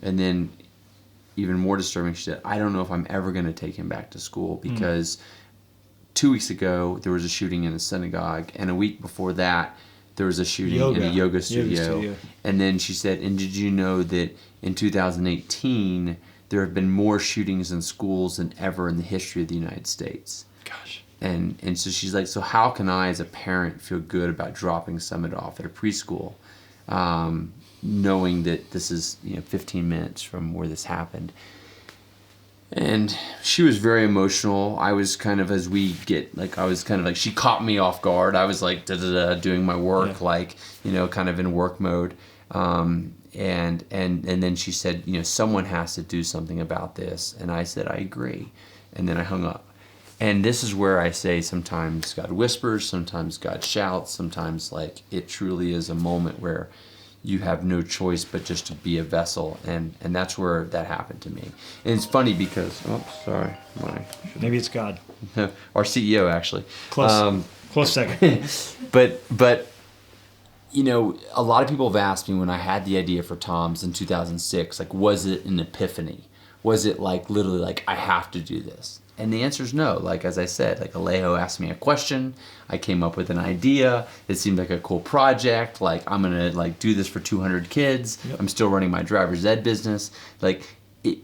And then even more disturbing, she said, I don't know if I'm ever going to take him back to school because 2 weeks ago there was a shooting in a synagogue, and a week before that there was a shooting in a yoga studio. And then she said, and did you know that in 2018 there have been more shootings in schools than ever in the history of the United States? Gosh. And so she's like, so how can I as a parent feel good about dropping Summit off at a preschool, knowing that this is, you know, 15 minutes from where this happened? And she was very emotional. I was kind of, she caught me off guard. I was like, doing my work, like, you know, kind of in work mode. And then she said, you know, someone has to do something about this. And I said, I agree. And then I hung up. And this is where I say sometimes God whispers, sometimes God shouts, sometimes like it truly is a moment where you have no choice but just to be a vessel. And that's where that happened to me. And it's funny because, maybe it's God. Our CEO, actually. Close second. But you know, a lot of people have asked me when I had the idea for TOMS in 2006, like, was it an epiphany? Was it like literally like, I have to do this? And the answer is no. Like, as I said, like Alejo asked me a question. I came up with an idea. It seemed like a cool project. Like, I'm going to like do this for 200 kids. Yep. I'm still running my driver's ed business. Like,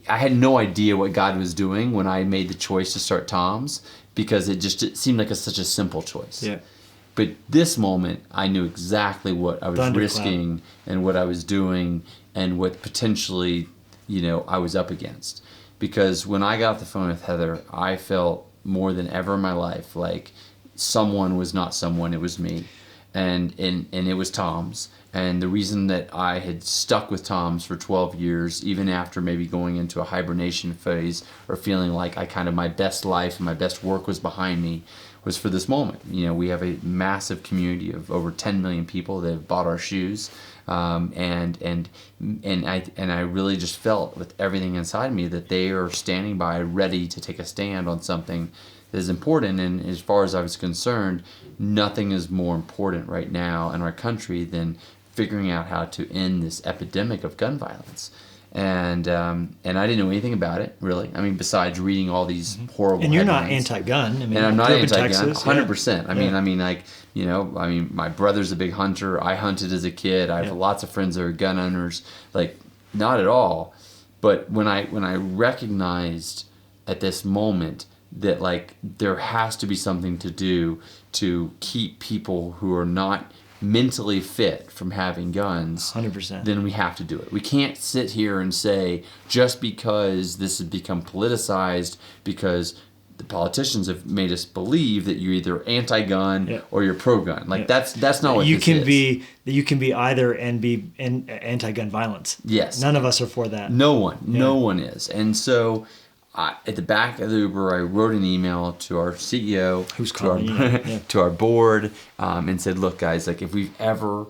I had no idea what God was doing when I made the choice to start TOMS, because it seemed like such a simple choice. Yeah. But this moment, I knew exactly what I was risking and what I was doing and what potentially, you know, I was up against. Because when I got off the phone with Heather, I felt more than ever in my life like someone was not someone, it was me. And it was TOMS. And the reason that I had stuck with TOMS for 12 years, even after maybe going into a hibernation phase or feeling like my best life and my best work was behind me, was for this moment. You know, we have a massive community of over 10 million people that have bought our shoes. And I really just felt with everything inside me that they are standing by, ready to take a stand on something that is important. And as far as I was concerned, nothing is more important right now in our country than figuring out how to end this epidemic of gun violence. And I didn't know anything about it, really. I mean, besides reading all these horrible And you're headlines. Not anti-gun. I mean, and I'm not anti-gun, Texas, 100%. I mean, like, you know, I mean, my brother's a big hunter. I hunted as a kid. I have lots of friends that are gun owners. Like, not at all. But when I recognized at this moment that, like, there has to be something to do to keep people who are not mentally fit from having guns, 100%. Then we have to do it. We can't sit here and say, just because this has become politicized, because the politicians have made us believe that you're either anti-gun or you're pro-gun. Like, that's not what you this can is. You can be either and be anti-gun violence. Yes. None of us are for that. No one is. And so at the back of the Uber, I wrote an email to our CEO, to our board, and said, "Look, guys, like if we've ever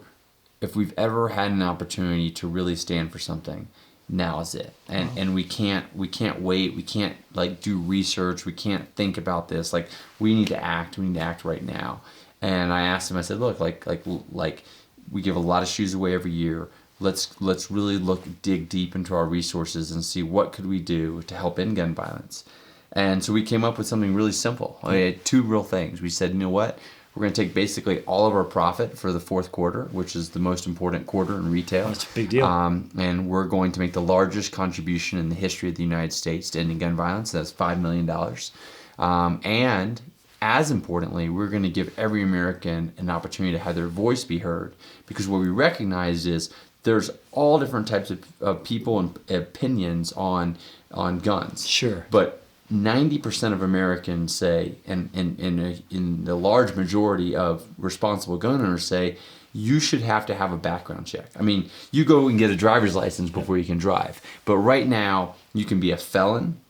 had an opportunity to really stand for something, now is it. And we can't wait. We can't like do research. We can't think about this. Like we need to act. We need to act right now." And I asked him. I said, "Look, like we give a lot of shoes away every year. Let's really dig deep into our resources and see what could we do to help end gun violence." And so we came up with something really simple. We had two real things. We said, you know what? We're going to take basically all of our profit for the fourth quarter, which is the most important quarter in retail. That's a big deal. And we're going to make the largest contribution in the history of the United States to ending gun violence. That's $5 million. And as importantly, we're going to give every American an opportunity to have their voice be heard. Because what we recognize is there's all different types of people and opinions on guns. Sure. But 90% of Americans say, and in the large majority of responsible gun owners say, you should have to have a background check. I mean, you go and get a driver's license before you can drive. But right now, you can be a felon,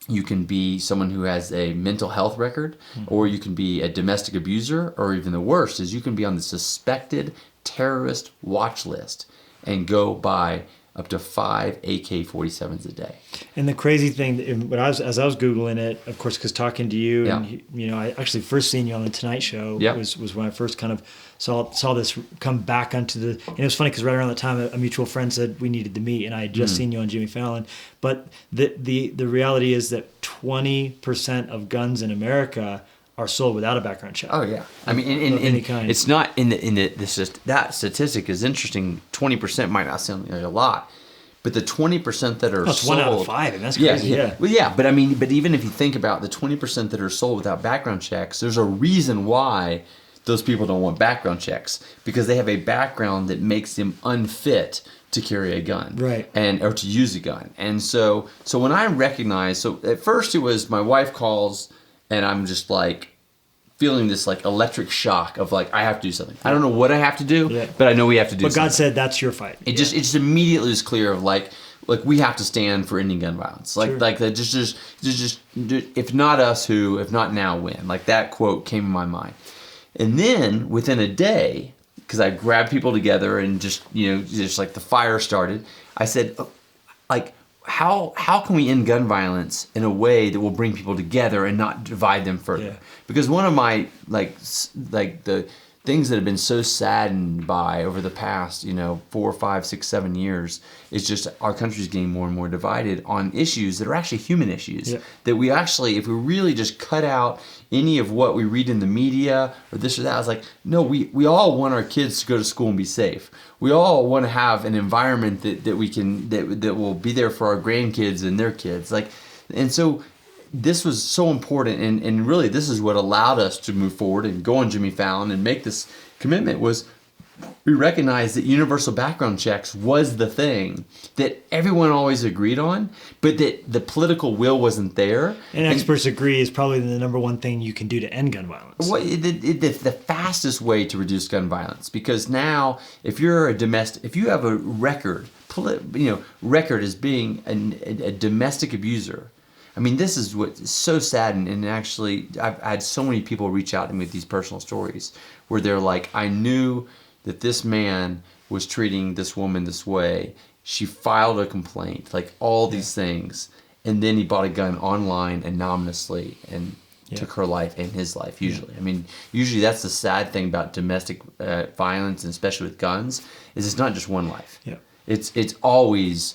you can be someone who has a mental health record, or you can be a domestic abuser, or even the worst is you can be on the suspected terrorist watch list and go buy up to 5 AK-47s a day. And the crazy thing, as I was Googling it, of course, because talking to you, Yeah. and I actually first seen you on the Tonight Show Yeah. was when I first kind of saw this come back onto the. And it was funny because right around that time, a mutual friend said we needed to meet, and I had just seen you on Jimmy Fallon. But the reality is that 20% of guns in America are sold without a background check. Oh yeah, I mean, of any kind. it's not that statistic is interesting. 20% might not sound like a lot, but the 20% that are it's sold, 1 out of 5, and that's crazy. Yeah. Well, yeah, but I mean, but even if you think about the 20% that are sold without background checks, there's a reason why those people don't want background checks, because they have a background that makes them unfit to carry a gun, right, or to use a gun. And so when I recognized, so at first it was my wife calls, and I'm just like feeling this like electric shock of like I have to do something. I don't know what I have to do, but I know we have to do something. But God said that's your fight. It just immediately was clear of like we have to stand for ending gun violence. Like Sure. like that just if not us, who? If not now, when? Like that quote came in my mind. And then within a day, because I grabbed people together and just like the fire started, I said, like, how can we end gun violence in a way that will bring people together and not divide them further? Yeah. Because one of my like the things that have been so saddened by over the past 4, 5, 6, 7 years is just our country's getting more and more divided on issues that are actually human issues. Yeah. That we actually, if we really just cut out any of what we read in the media or this or that, I was like, no, we all want our kids to go to school and be safe. We all want to have an environment that we can that will be there for our grandkids and their kids. And so this was so important, and really this is what allowed us to move forward and go on Jimmy Fallon and make this commitment. Was we recognized that universal background checks was the thing that everyone always agreed on, but that the political will wasn't there. And experts agree is probably the number one thing you can do to end gun violence. The fastest way to reduce gun violence, because now if you have a record as being a domestic abuser. I mean, this is what's so sad, and actually I've had so many people reach out to me with these personal stories where they're like, I knew that this man was treating this woman this way. She filed a complaint, like all these things, and then he bought a gun online anonymously and took her life and his life, usually. I mean, usually that's the sad thing about domestic violence, and especially with guns, is it's not just one life. Yeah. It's always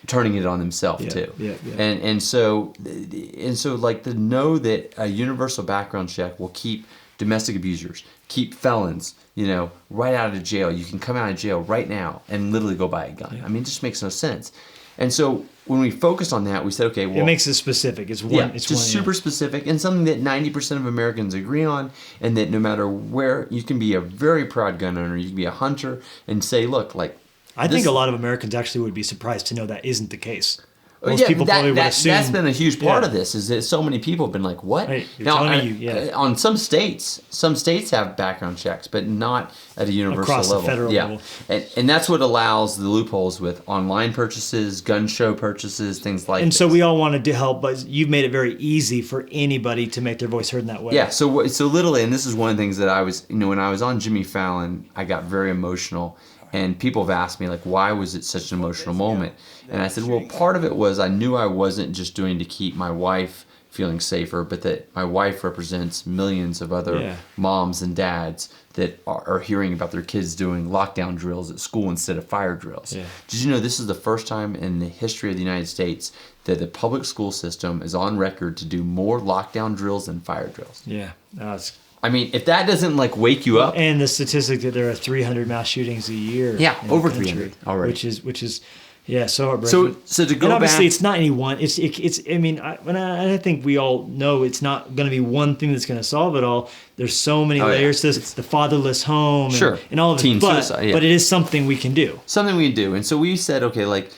turning it on themselves too. Yeah. And so like to know that a universal background check will keep domestic abusers, keep felons, right out of jail. You can come out of jail right now and literally go buy a gun. Yeah. I mean, it just makes no sense. And so when we focused on that, we said, okay, well, it makes it specific. It's one. Yeah, it's just super specific, and something that 90% of Americans agree on, and that no matter where, you can be a very proud gun owner, you can be a hunter, and say, look, like, I think a lot of Americans actually would be surprised to know that isn't the case. Most people probably would assume. That's been a huge part of this, is that so many people have been like, what? Right. Now, on some states have background checks, but not at a universal across level. The federal level. And that's what allows the loopholes with online purchases, gun show purchases, things like that. And so we all wanted to help, but you've made it very easy for anybody to make their voice heard in that way. Yeah, so literally, and this is one of the things that I was, when I was on Jimmy Fallon, I got very emotional. And people have asked me, like, why was it such an emotional moment? And I said, well, part of it was I knew I wasn't just doing to keep my wife feeling safer, but that my wife represents millions of other moms and dads that are hearing about their kids doing lockdown drills at school instead of fire drills. Yeah. Did you know this is the first time in the history of the United States that the public school system is on record to do more lockdown drills than fire drills? Yeah, that's. I mean, if that doesn't like wake you up, and the statistic that there are 300 mass shootings a year, over 300 already, which is so heartbreaking. So to go and obviously back, it's not any one. It's. I mean, I think we all know it's not going to be one thing that's going to solve it all. There's so many layers to this. The fatherless home, and all of it. But it is something we can do. Something we can do. And so we said, okay, like.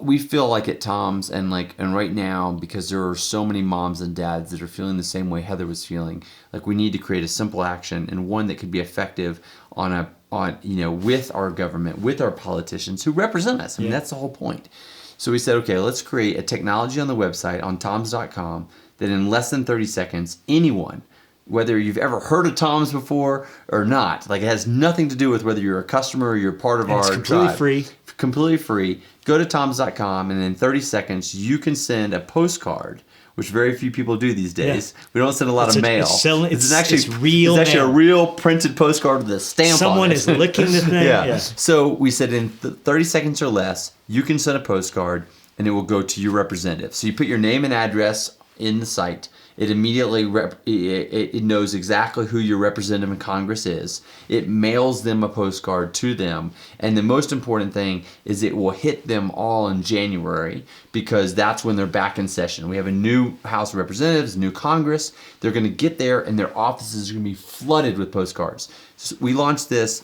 We feel like at TOMS and right now, because there are so many moms and dads that are feeling the same way Heather was feeling, like we need to create a simple action and one that could be effective on with our government, with our politicians who represent us. I mean, that's the whole point. So we said, okay, let's create a technology on the website on toms.com that in less than 30 seconds, anyone, whether you've ever heard of TOMS before or not, like it has nothing to do with whether you're a customer or you're part of our tribe. It's completely free. Completely free. Go to toms.com and in 30 seconds you can send a postcard, which very few people do these days. Yeah. We don't send a lot of mail. It's actually a real printed postcard with a stamp on it. Someone is licking the thing. Yeah. So we said in 30 seconds or less, you can send a postcard and it will go to your representative. So you put your name and address in the site. It immediately it knows exactly who your representative in Congress is. It mails them a postcard to them. And the most important thing is it will hit them all in January because that's when they're back in session. We have a new House of Representatives, new Congress. They're going to get there and their offices are going to be flooded with postcards. So we launched this,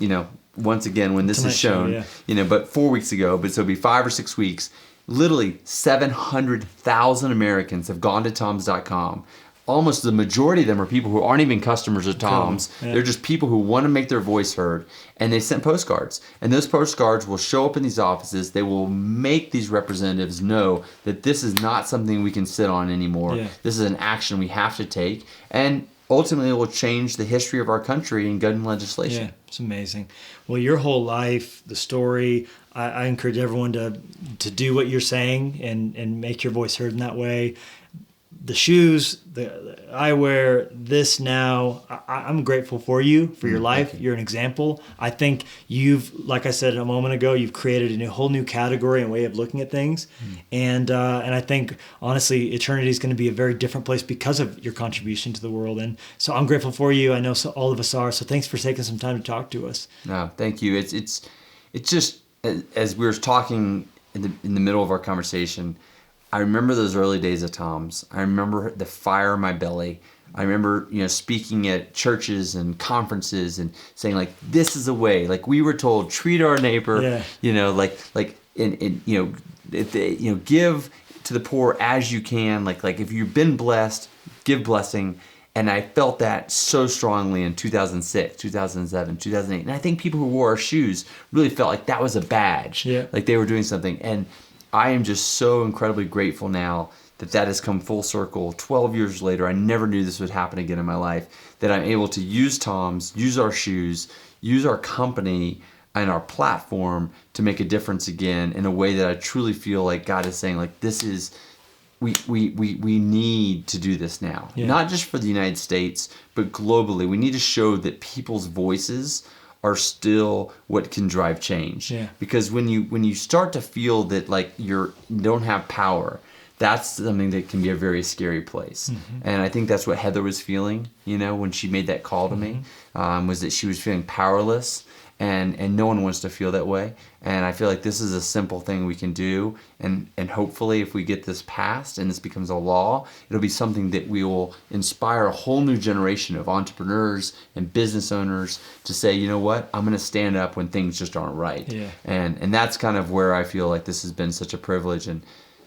once again when this is shown, but 4 weeks ago, but so it'll be 5 or 6 weeks. Literally 700,000 Americans have gone to toms.com. Almost the majority of them are people who aren't even customers of TOMS. Yeah. They're just people who want to make their voice heard. And they sent postcards. And those postcards will show up in these offices. They will make these representatives know that this is not something we can sit on anymore. Yeah. This is an action we have to take. And ultimately it will change the history of our country in gun legislation. Yeah, it's amazing. Well, your whole life, the story, I encourage everyone to do what you're saying and make your voice heard in that way. The shoes, the eyewear, this now, I'm grateful for you, for your life. You're an example. I think like I said a moment ago, you've created a whole new category and way of looking at things. And I think, honestly, eternity is going to be a very different place because of your contribution to the world. And so I'm grateful for you. I know all of us are. So thanks for taking some time to talk to us. No, thank you. It's just, as we were talking in the middle of our conversation, I remember those early days of TOMS. I remember the fire in my belly. I remember, speaking at churches and conferences and saying like, this is a way. Like we were told, treat our neighbor. Give to the poor as you can. Like if you've been blessed, give blessing. And I felt that so strongly in 2006, 2007, 2008. And I think people who wore our shoes really felt like that was a badge. Yeah. Like they were doing something. And I am just so incredibly grateful now that has come full circle. 12 years later, I never knew this would happen again in my life, that I'm able to use TOMS, use our shoes, use our company and our platform to make a difference again in a way that I truly feel like God is saying, like, this is, we need to do this now. Yeah. Not just for the United States, but globally. We need to show that people's voices are still what can drive change. Yeah. Because when you start to feel that like you don't have power, that's something that can be a very scary place. Mm-hmm. And I think that's what Heather was feeling, when she made that call to me, was that she was feeling powerless, and no one wants to feel that way. And I feel like this is a simple thing we can do, and hopefully if we get this passed and this becomes a law, it'll be something that we will inspire a whole new generation of entrepreneurs and business owners to say, you know what, I'm going to stand up when things just aren't right. Yeah. And that's kind of where I feel like this has been such a privilege, and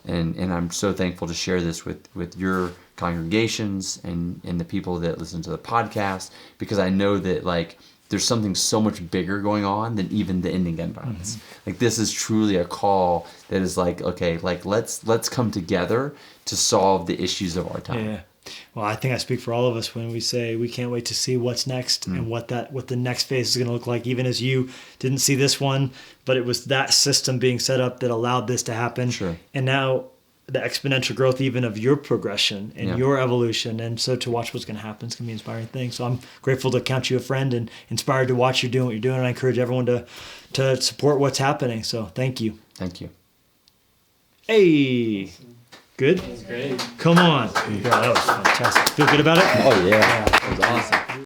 I'm so thankful to share this with your congregations and the people that listen to the podcast, because I know that like there's something so much bigger going on than even the ending gun violence. Mm-hmm. Like this is truly a call that is like, okay, like let's come together to solve the issues of our time. Yeah. Well, I think I speak for all of us when we say we can't wait to see what's next and what the next phase is going to look like. Even as you didn't see this one, but it was that system being set up that allowed this to happen. Sure. And now the exponential growth even of your progression and your evolution. And so to watch what's going to happen is going to be an inspiring thing. So I'm grateful to count you a friend and inspired to watch you doing what you're doing. And I encourage everyone to support what's happening. So thank you. Thank you. Hey, good? That was great. Come on. Yeah, that was fantastic. Feel good about it? Oh, yeah. That was awesome.